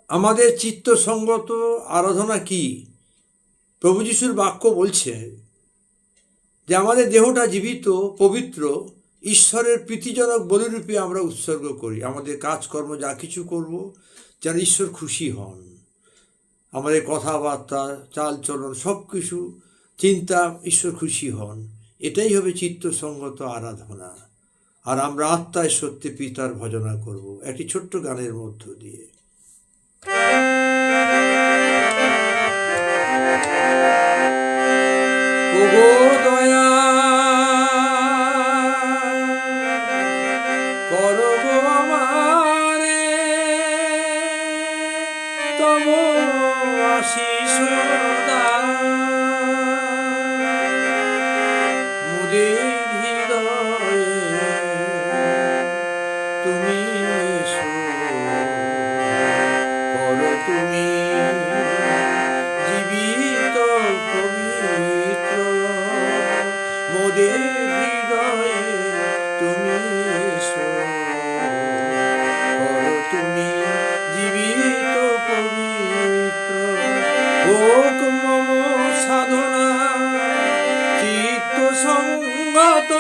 আমাদের চিত্তসঙ্গত আরাধনা কি? প্রভু যিশুর বাক্য বলছে যে আমাদের দেহটা জীবিত, পবিত্র, ঈশ্বরের প্রীতিজনক বলিরূপে আমরা উৎসর্গ করি। আমাদের কাজকর্ম যা কিছু করব যেন ঈশ্বর খুশি হন। আমাদের কথাবার্তা, চালচলন, সব কিছু চিন্তা ঈশ্বর খুশি হন। এটাই হবে চিত্তসঙ্গত আরাধনা। আর আমরা আত্মায় সত্যি পিতার ভজনা করব একটি ছোট্ট গানের মধ্য দিয়ে। ওগো দয়া করো গো আমারে, তব আশিস দাও। মুদের হৃদয়ে তুমি এসো, করো তুমি জীবিত পবিত্র। মোদের হৃদয়ে তুমি এসো, করো তুমি জীবিত পবিত্র। হোক মম সাধনা চিত্ত সঙ্গত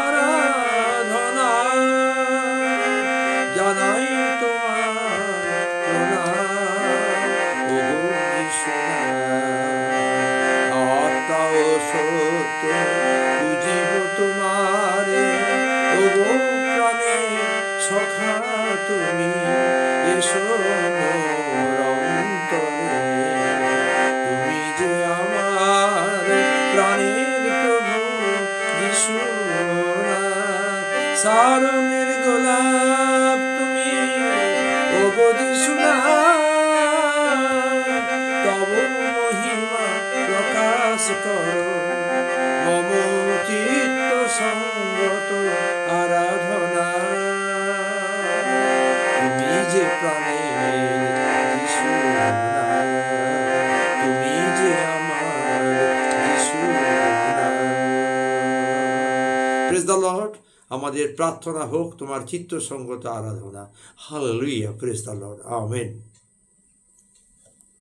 আরাধনা, জানাই তোমার প্রণাম। ওগো যিশু, আত্মা ও সত্য বুঝিব তোমারে। ওগো প্রাণে সখা তুমি এসো মোর অন্তরে। তুমি যে আমার প্রাণের প্রভু যিশু, সারণের গোলাপ তুমি ওগো যিশু, তব মহিমা প্রকাশ করো। মম চিত্ত সঙ্গত আরাধনা, তুমি যে প্রাণের যিশু, তুমি যে আমার যিশু। Praise the Lord. আমাদের প্রার্থনা হোক তোমার চিত্তসঙ্গত আরাধনা। Hallelujah, praise the Lord, amen.